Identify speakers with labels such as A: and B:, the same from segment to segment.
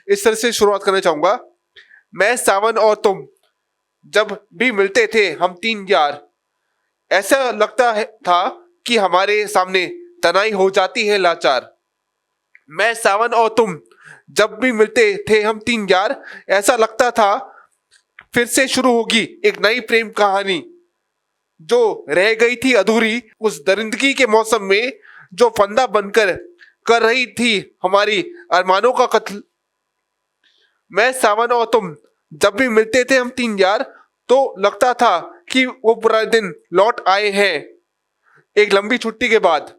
A: इस तरह से शुरुआत करना चाहूंगा। मैं सावन और तुम जब भी मिलते थे हम तीन यार, ऐसा लगता था कि हमारे सामने तनाई हो जाती है लाचार। मैं सावन और तुम जब भी मिलते थे हम तीन यार, ऐसा लगता था फिर से शुरू होगी एक नई प्रेम कहानी जो रह गई थी अधूरी उस दरिंदगी के मौसम में, जो फंदा बनकर कर रही थी हमारी अरमानों का कत्ल। मैं सावन और तुम जब भी मिलते थे हम तीन यार, तो लगता था कि वो पूरा दिन लौट आए हैं एक लंबी छुट्टी के बाद।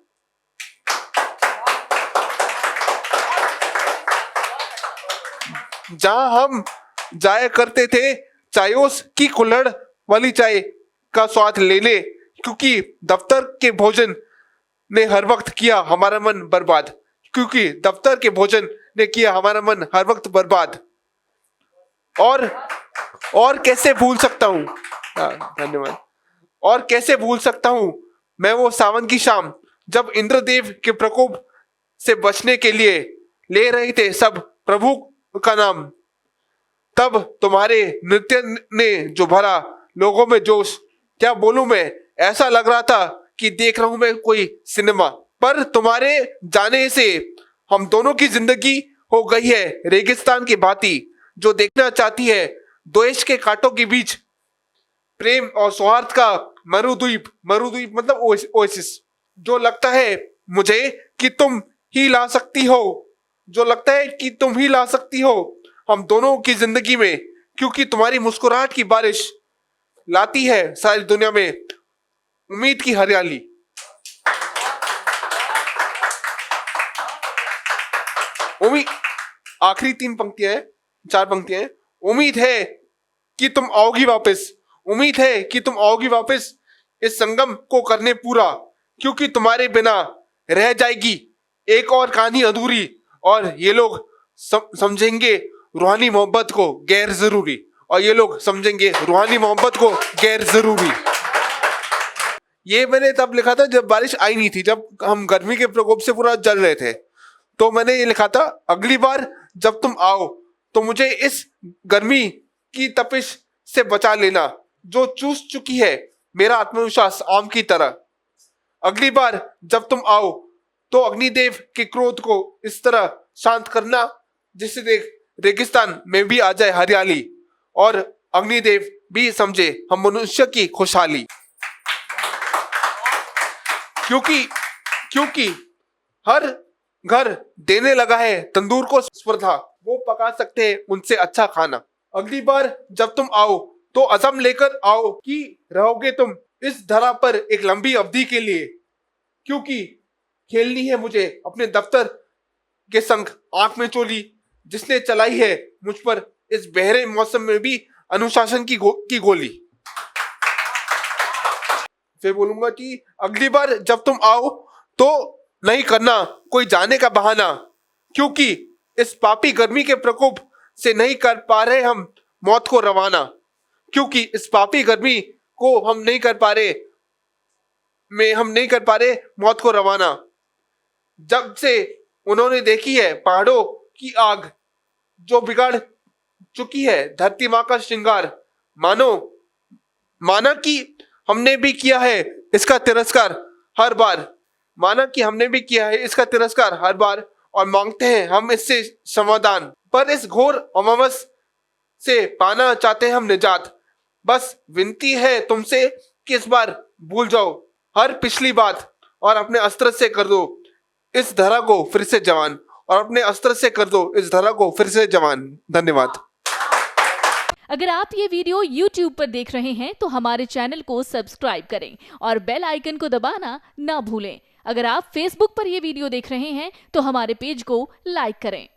A: जहां हम जाया करते थे चायोस की कुल्हड़ वाली चाय का स्वाद लेने, क्योंकि दफ्तर के भोजन ने हर वक्त किया हमारा मन बर्बाद, क्योंकि दफ्तर के भोजन ने किया हमारा मन हर वक्त बर्बाद। और कैसे भूल सकता हूँ, धन्यवाद। और कैसे भूल सकता हूँ मैं वो सावन की शाम, जब इंद्रदेव के प्रकोप से बचने के लिए ले रहे थे सब प्रभु का नाम। तब तुम्हारे नृत्य ने जो भरा लोगों में जोश, क्या बोलूं मैं, ऐसा लग रहा था कि देख रहा हूं मैं कोई सिनेमा। पर तुम्हारे जाने से हम दोनों की जिंदगी हो गई है रेगिस्तान की भांति, जो देखना चाहती है द्वेष के कांटों के बीच प्रेम और सौहार्द का मरुद्वीप मतलब ओएसिस। जो लगता है मुझे कि तुम ही ला सकती हो, जो लगता है कि तुम ही ला सकती हो हम दोनों की जिंदगी में, क्योंकि तुम्हारी मुस्कुराहट की बारिश लाती है सारी दुनिया में उम्मीद की हरियाली। उम्मीद, आखिरी चार पंक्तियां हैं। उम्मीद है कि तुम आओगी वापस, उम्मीद है कि तुम आओगी वापस इस संगम को करने पूरा, क्योंकि तुम्हारे बिना रह जाएगी एक और कहानी अधूरी, और ये लोग समझेंगे रूहानी मोहब्बत को गैर जरूरी, और ये लोग समझेंगे रूहानी मोहब्बत को गैर जरूरी। ये मैंने तब लिखा था जब बारिश आई नहीं थी, जब हम गर्मी के प्रकोप से पूरा जल रहे थे। तो मैंने ये लिखा था, अगली बार जब तुम आओ तो मुझे इस गर्मी की तपिश से बचा लेना जो चूस चुकी है मेरा आत्मविश्वास आम की तरह। अगली बार जब तुम आओ तो अग्निदेव के क्रोध को इस तरह शांत करना जिससे देख रेगिस्तान में भी आ जाए हरियाली, और अग्निदेव भी समझे हम मनुष्य की खुशहाली। क्योंकि हर घर देने लगा है तंदूर को स्पर्धा, वो पका सकते हैं उनसे अच्छा खाना। अगली बार जब तुम आओ तो अज़म लेकर आओ कि रहोगे तुम इस धरा पर एक लंबी अवधि के लिए, क्योंकि खेलनी है मुझे अपने दफ्तर के संग आंख में चोली, जिसने चलाई है मुझ पर इस बहरे मौसम में भी अनुशासन की गोली। फिर बोलूंगा कि अगली बार जब तुम आओ तो नहीं करना कोई जाने का बहाना, क्योंकि इस पापी गर्मी के प्रकोप से नहीं कर पा रहे हम मौत को रवाना, क्योंकि इस पापी गर्मी को हम नहीं कर पा रहे मौत को रवाना। जब से उन्होंने देखी है पहाड़ों की आग जो बिगाड़ चुकी है धरती माँ का श्रृंगार, माना कि हमने भी किया है इसका तिरस्कार हर बार, और मांगते हैं हम इससे समाधान। पर इस घोर अमावस से पाना चाहते हैं हम निजात, बस विनती है तुमसे कि इस बार भूल जाओ हर पिछली बात, और अपने अस्त्र से कर दो इस धरा को फिर से जवान। धन्यवाद।
B: अगर आप ये वीडियो YouTube पर देख रहे हैं तो हमारे चैनल को सब्सक्राइब करें और बेल आइकन को दबाना ना भूलें। अगर आप Facebook पर ये वीडियो देख रहे हैं तो हमारे पेज को लाइक करें।